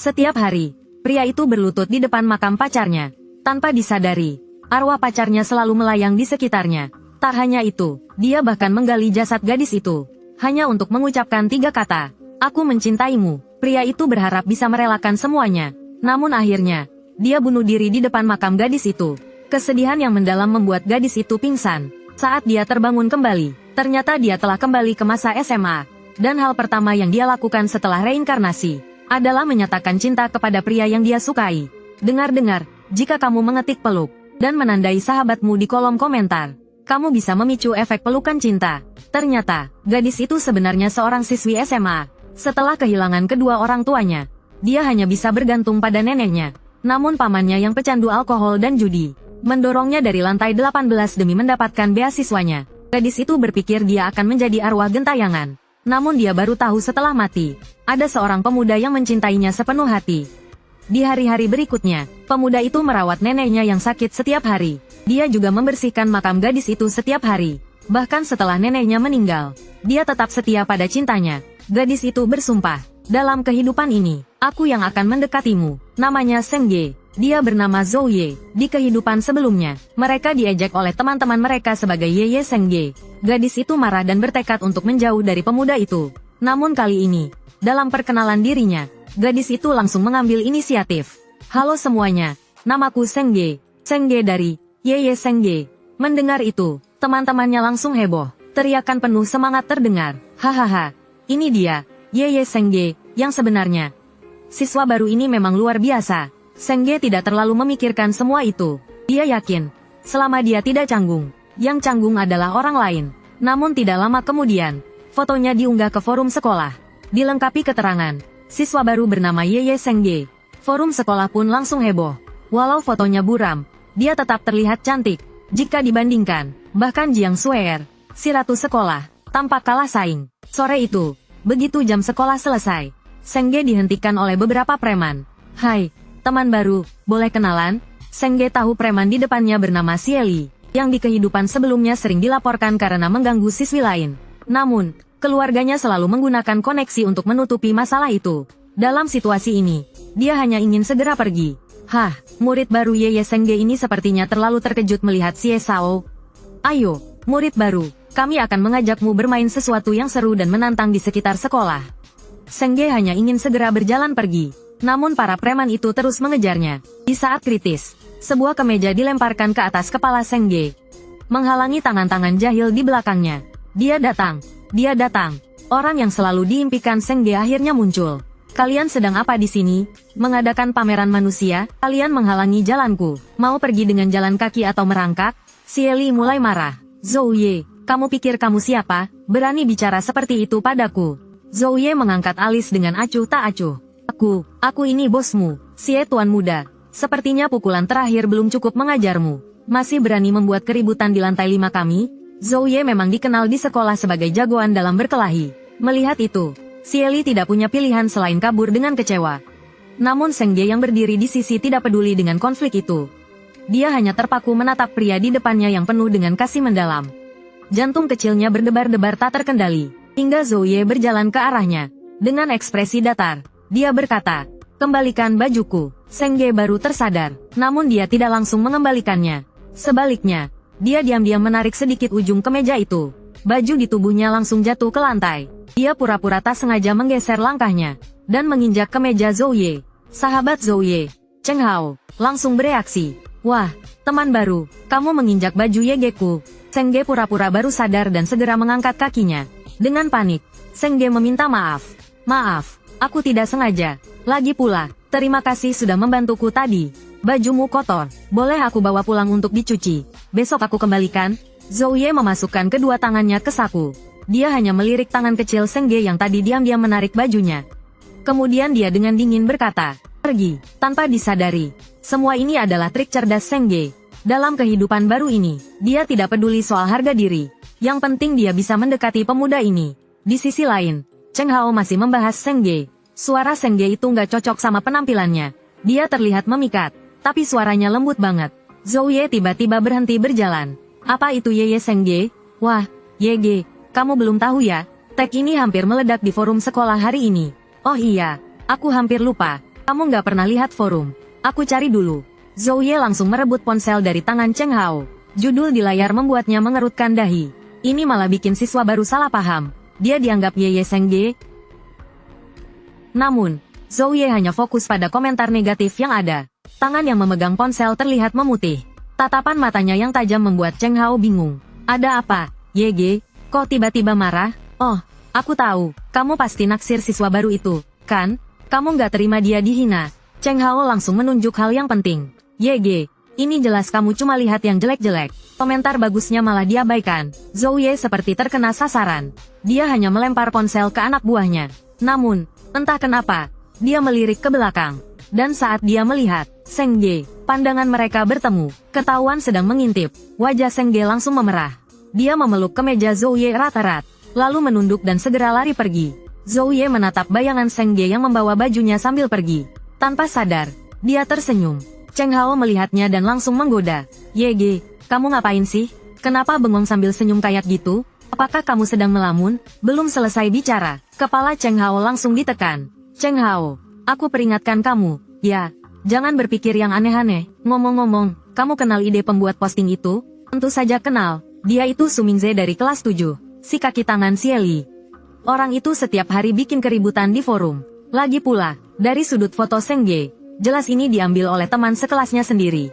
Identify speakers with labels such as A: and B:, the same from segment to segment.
A: Setiap hari, pria itu berlutut di depan makam pacarnya. Tanpa disadari, arwah pacarnya selalu melayang di sekitarnya. Tak hanya itu, dia bahkan menggali jasad gadis itu. Hanya untuk mengucapkan 3 kata, "Aku mencintaimu." Pria itu berharap bisa merelakan semuanya. Namun akhirnya, dia bunuh diri di depan makam gadis itu. Kesedihan yang mendalam membuat gadis itu pingsan. Saat dia terbangun kembali, ternyata dia telah kembali ke masa SMA. Dan hal pertama yang dia lakukan setelah reinkarnasi adalah menyatakan cinta kepada pria yang dia sukai. Dengar-dengar, jika kamu mengetik peluk dan menandai sahabatmu di kolom komentar, kamu bisa memicu efek pelukan cinta. Ternyata, gadis itu sebenarnya seorang siswi SMA. Setelah kehilangan kedua orang tuanya, dia hanya bisa bergantung pada neneknya. Namun pamannya yang pecandu alkohol dan judi mendorongnya dari lantai 18 demi mendapatkan beasiswanya. Gadis itu berpikir dia akan menjadi arwah gentayangan. Namun dia baru tahu setelah mati, ada seorang pemuda yang mencintainya sepenuh hati. Di hari-hari berikutnya, pemuda itu merawat neneknya yang sakit setiap hari. Dia juga membersihkan makam gadis itu setiap hari. Bahkan setelah neneknya meninggal, dia tetap setia pada cintanya. Gadis itu bersumpah, "Dalam kehidupan ini, aku yang akan mendekatimu." Namanya Seng Ge. Dia bernama Zhou Ye. Di kehidupan sebelumnya, mereka diejek oleh teman-teman mereka sebagai Ye Seng Ge. Gadis itu marah dan bertekad untuk menjauh dari pemuda itu. Namun kali ini, dalam perkenalan dirinya, gadis itu langsung mengambil inisiatif. "Halo semuanya, namaku Seng Ge. Seng Ge dari Ye Seng Ge." Mendengar itu, teman-temannya langsung heboh. Teriakan penuh semangat terdengar. "Hahaha, ini dia, Ye Seng Ge, yang sebenarnya." Siswa baru ini memang luar biasa. Seng Ge tidak terlalu memikirkan semua itu. Dia yakin, selama dia tidak canggung, yang canggung adalah orang lain. Namun tidak lama kemudian, fotonya diunggah ke forum sekolah. Dilengkapi keterangan, siswa baru bernama Ye Seng Ge. Forum sekolah pun langsung heboh. Walau fotonya buram, dia tetap terlihat cantik. Jika dibandingkan, bahkan Jiang Suer, si ratu sekolah, tampak kalah saing. Sore itu, begitu jam sekolah selesai, Seng Ge dihentikan oleh beberapa preman. "Hai, teman baru, boleh kenalan?" Seng Ge tahu preman di depannya bernama Sieli, yang di kehidupan sebelumnya sering dilaporkan karena mengganggu siswi lain. Namun, keluarganya selalu menggunakan koneksi untuk menutupi masalah itu. Dalam situasi ini, dia hanya ingin segera pergi. "Hah, murid baru Ye Seng Ge ini sepertinya terlalu terkejut melihat Xie Sao. Ayo, murid baru, kami akan mengajakmu bermain sesuatu yang seru dan menantang di sekitar sekolah." Seng Ge hanya ingin segera berjalan pergi. Namun para preman itu terus mengejarnya. Di saat kritis, sebuah kemeja dilemparkan ke atas kepala Seng Ge, menghalangi tangan-tangan jahil di belakangnya. Dia datang. Orang yang selalu diimpikan Seng Ge akhirnya muncul. "Kalian sedang apa di sini? Mengadakan pameran manusia? Kalian menghalangi jalanku. Mau pergi dengan jalan kaki atau merangkak?" Sieli mulai marah. "Zhou Ye, kamu pikir kamu siapa? Berani bicara seperti itu padaku?" Zhou Ye mengangkat alis dengan acuh tak acuh. Aku ini bosmu, Xie Tuan Muda. Sepertinya pukulan terakhir belum cukup mengajarmu. Masih berani membuat keributan di lantai 5 kami? Zhou Ye memang dikenal di sekolah sebagai jagoan dalam berkelahi. Melihat itu, Sieli tidak punya pilihan selain kabur dengan kecewa. Namun Seng Ge yang berdiri di sisi tidak peduli dengan konflik itu. Dia hanya terpaku menatap pria di depannya yang penuh dengan kasih mendalam. Jantung kecilnya berdebar-debar tak terkendali, hingga Zhou Ye berjalan ke arahnya. Dengan ekspresi datar, dia berkata, "Kembalikan bajuku." Seng Ge baru tersadar, namun dia tidak langsung mengembalikannya. Sebaliknya, dia diam-diam menarik sedikit ujung kemeja itu. Baju di tubuhnya langsung jatuh ke lantai. Dia pura-pura tak sengaja menggeser langkahnya, dan menginjak kemeja Zhou Ye. Sahabat Zhou Ye, Cheng Hao, langsung bereaksi. "Wah, teman baru, kamu menginjak baju Yegeku." Seng Ge pura-pura baru sadar dan segera mengangkat kakinya. Dengan panik, Seng Ge meminta maaf. "Maaf, aku tidak sengaja. Lagi pula, terima kasih sudah membantuku tadi. Bajumu kotor, boleh aku bawa pulang untuk dicuci? Besok aku kembalikan." Zhou Ye memasukkan kedua tangannya ke saku. Dia hanya melirik tangan kecil Seng Ge yang tadi diam-diam menarik bajunya. Kemudian dia dengan dingin berkata, "Pergi." Tanpa disadari, semua ini adalah trik cerdas Seng Ge. Dalam kehidupan baru ini, dia tidak peduli soal harga diri. Yang penting dia bisa mendekati pemuda ini. Di sisi lain, Cheng Hao masih membahas Seng Ge. Suara Seng Ge itu nggak cocok sama penampilannya. Dia terlihat memikat, tapi suaranya lembut banget. Zhou Ye tiba-tiba berhenti berjalan. "Apa itu Ye Seng Ge? Wah, Ye Ge, kamu belum tahu ya? Tag ini hampir meledak di forum sekolah hari ini." "Oh iya, aku hampir lupa. Kamu nggak pernah lihat forum. Aku cari dulu. Zhou Ye langsung merebut ponsel dari tangan Cheng Hao. Judul di layar membuatnya mengerutkan dahi. Ini malah bikin siswa baru salah paham. Dia dianggap Ye Sengge. Namun, Zhou Ye hanya fokus pada komentar negatif yang ada. Tangan yang memegang ponsel terlihat memutih. Tatapan matanya yang tajam membuat Cheng Hao bingung. Ada apa, Ye? Kok tiba-tiba marah? Oh, aku tahu. Kamu pasti naksir siswa baru itu, kan? Kamu nggak terima dia dihina. Cheng Hao langsung menunjuk hal yang penting. Ye, ini jelas kamu cuma lihat yang jelek-jelek. Komentar bagusnya malah diabaikan. Zhou Ye seperti terkena sasaran. Dia hanya melempar ponsel ke anak buahnya. Namun, entah kenapa, dia melirik ke belakang. Dan saat dia melihat Seng Ge, pandangan mereka bertemu. Ketahuan sedang mengintip. Wajah Seng Ge langsung memerah. Dia memeluk kemeja Zhou Ye erat-erat, lalu menunduk dan segera lari pergi. Zhou Ye menatap bayangan Seng Ge yang membawa bajunya sambil pergi. Tanpa sadar, dia tersenyum. Cheng Hao melihatnya dan langsung menggoda. Ye, kamu ngapain sih? Kenapa bengong sambil senyum kayak gitu? Apakah kamu sedang melamun? Belum selesai bicara, kepala Cheng Hao langsung ditekan. Cheng Hao, aku peringatkan kamu, ya. Jangan berpikir yang aneh-aneh. Ngomong-ngomong, kamu kenal ide pembuat posting itu? Tentu saja kenal. Dia itu Su Mingze dari kelas 7. Si kaki tangan Cieli. Orang itu setiap hari bikin keributan di forum. Lagi pula, dari sudut foto Seng Ge, jelas ini diambil oleh teman sekelasnya sendiri.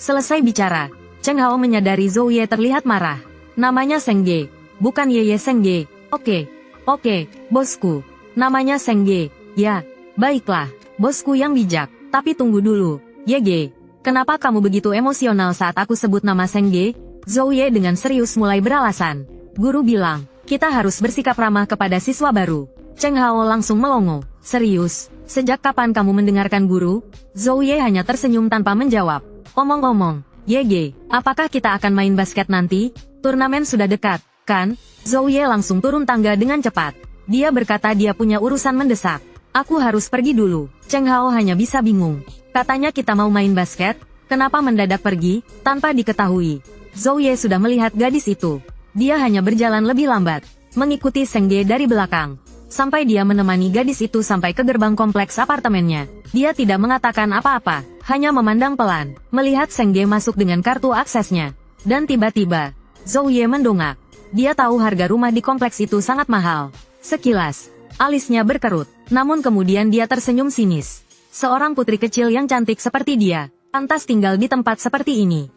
A: Selesai bicara, Cheng Hao menyadari Zhou Ye terlihat marah. Namanya Seng Ge, bukan Ye Seng Ge. Oke, bosku. Namanya Seng Ge. Ya, baiklah, bosku yang bijak. Tapi tunggu dulu, Ye, kenapa kamu begitu emosional saat aku sebut nama Seng Ge? Zhou Ye dengan serius mulai beralasan. Guru bilang, kita harus bersikap ramah kepada siswa baru. Cheng Hao langsung melongo. Serius? Sejak kapan kamu mendengarkan guru? Zhou Ye hanya tersenyum tanpa menjawab. Omong-omong, Ye, apakah kita akan main basket nanti? Turnamen sudah dekat, kan? Zhou Ye langsung turun tangga dengan cepat. Dia berkata dia punya urusan mendesak. Aku harus pergi dulu. Cheng Hao hanya bisa bingung. Katanya kita mau main basket, kenapa mendadak pergi, tanpa diketahui. Zhou Ye sudah melihat gadis itu. Dia hanya berjalan lebih lambat, mengikuti Seng Ge dari belakang. Sampai dia menemani gadis itu sampai ke gerbang kompleks apartemennya. Dia tidak mengatakan apa-apa, hanya memandang pelan, melihat Seng Ge masuk dengan kartu aksesnya. Dan tiba-tiba, Zhou Ye mendongak. Dia tahu harga rumah di kompleks itu sangat mahal. Sekilas, alisnya berkerut, namun kemudian dia tersenyum sinis. Seorang putri kecil yang cantik seperti dia, pantas tinggal di tempat seperti ini.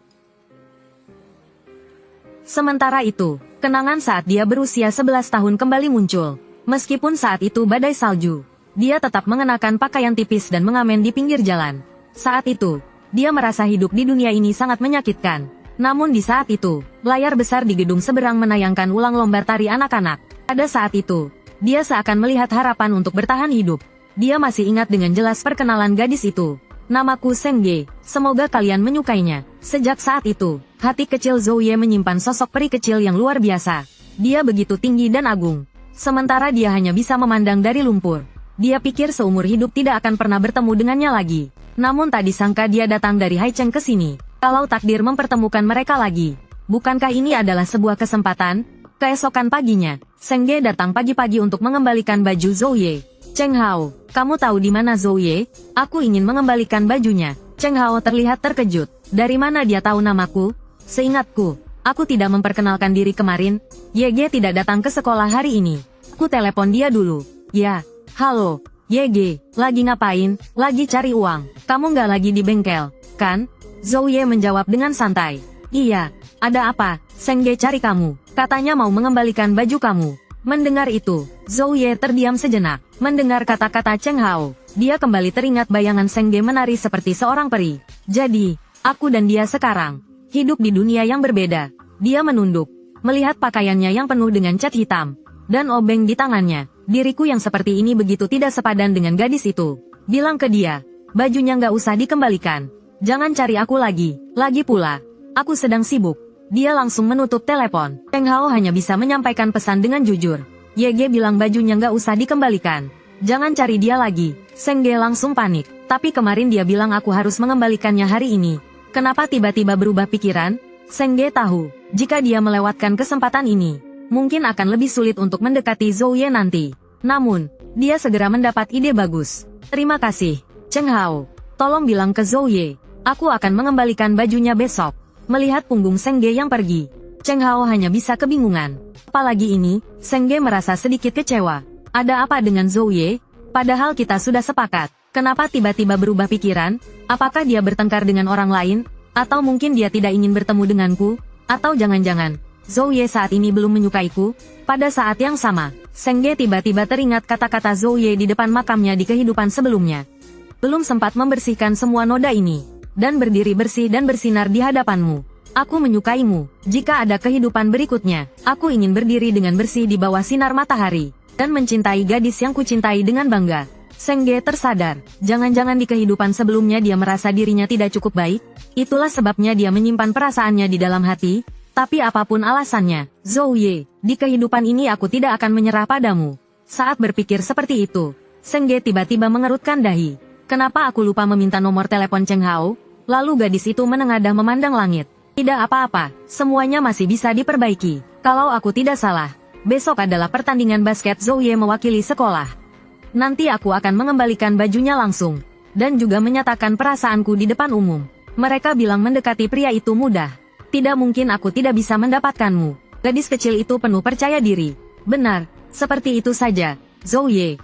A: Sementara itu, kenangan saat dia berusia 11 tahun kembali muncul. Meskipun saat itu badai salju, dia tetap mengenakan pakaian tipis dan mengamen di pinggir jalan. Saat itu, dia merasa hidup di dunia ini sangat menyakitkan. Namun di saat itu, layar besar di gedung seberang menayangkan ulang lomba tari anak-anak. Pada saat itu, dia seakan melihat harapan untuk bertahan hidup. Dia masih ingat dengan jelas perkenalan gadis itu. Namaku Seng Ge, semoga kalian menyukainya. Sejak saat itu, hati kecil Zhou Ye menyimpan sosok peri kecil yang luar biasa. Dia begitu tinggi dan agung. Sementara dia hanya bisa memandang dari lumpur. Dia pikir seumur hidup tidak akan pernah bertemu dengannya lagi. Namun tak disangka dia datang dari Haicheng ke sini. Kalau takdir mempertemukan mereka lagi. Bukankah ini adalah sebuah kesempatan? Keesokan paginya, Seng Ge datang pagi-pagi untuk mengembalikan baju Zhou Ye. Cheng Hao, kamu tahu di mana Zhou Ye? Aku ingin mengembalikan bajunya. Cheng Hao terlihat terkejut. Dari mana dia tahu namaku? Seingatku, aku tidak memperkenalkan diri kemarin. Ye tidak datang ke sekolah hari ini. Aku telepon dia dulu. Ya, halo, Ye, lagi ngapain? Lagi cari uang. Kamu nggak lagi di bengkel, kan? Zhou Ye menjawab dengan santai. Iya, ada apa? Seng Ge cari kamu. Katanya mau mengembalikan baju kamu. Mendengar itu, Zhou Ye terdiam sejenak. Mendengar kata-kata Cheng Hao, dia kembali teringat bayangan Seng Ge menari seperti seorang peri. Jadi, aku dan dia sekarang hidup di dunia yang berbeda. Dia menunduk, melihat pakaiannya yang penuh dengan cat hitam dan obeng di tangannya. Diriku yang seperti ini begitu tidak sepadan dengan gadis itu. Bilang ke dia, bajunya nggak usah dikembalikan. Jangan cari aku lagi. Lagi pula, aku sedang sibuk. Dia langsung menutup telepon. Cheng Hao hanya bisa menyampaikan pesan dengan jujur. Ye bilang bajunya nggak usah dikembalikan. Jangan cari dia lagi. Seng Ge langsung panik. Tapi kemarin dia bilang aku harus mengembalikannya hari ini. Kenapa tiba-tiba berubah pikiran? Seng Ge tahu, jika dia melewatkan kesempatan ini, mungkin akan lebih sulit untuk mendekati Zhou Ye nanti. Namun, dia segera mendapat ide bagus. Terima kasih. Cheng Hao, tolong bilang ke Zhou Ye, aku akan mengembalikan bajunya besok. Melihat punggung Seng Ge yang pergi, Cheng Hao hanya bisa kebingungan. Apalagi ini, Seng Ge merasa sedikit kecewa. Ada apa dengan Zhou Ye? Padahal kita sudah sepakat. Kenapa tiba-tiba berubah pikiran? Apakah dia bertengkar dengan orang lain? Atau mungkin dia tidak ingin bertemu denganku? Atau jangan-jangan, Zhou Ye saat ini belum menyukaiku? Pada saat yang sama, Seng Ge tiba-tiba teringat kata-kata Zhou Ye di depan makamnya di kehidupan sebelumnya. Belum sempat membersihkan semua noda ini, dan berdiri bersih dan bersinar di hadapanmu. Aku menyukaimu. Jika ada kehidupan berikutnya, aku ingin berdiri dengan bersih di bawah sinar matahari, dan mencintai gadis yang kucintai dengan bangga. Seng Ge tersadar, jangan-jangan di kehidupan sebelumnya dia merasa dirinya tidak cukup baik. Itulah sebabnya dia menyimpan perasaannya di dalam hati. Tapi apapun alasannya, Zhou Ye, di kehidupan ini aku tidak akan menyerah padamu. Saat berpikir seperti itu, Seng Ge tiba-tiba mengerutkan dahi. Kenapa aku lupa meminta nomor telepon Cheng Hao? Lalu gadis itu menengadah memandang langit. Tidak apa-apa, semuanya masih bisa diperbaiki. Kalau aku tidak salah, besok adalah pertandingan basket Zhou Ye mewakili sekolah. Nanti aku akan mengembalikan bajunya langsung, dan juga menyatakan perasaanku di depan umum. Mereka bilang mendekati pria itu mudah. Tidak mungkin aku tidak bisa mendapatkanmu. Gadis kecil itu penuh percaya diri. Benar, seperti itu saja, Zhou Ye.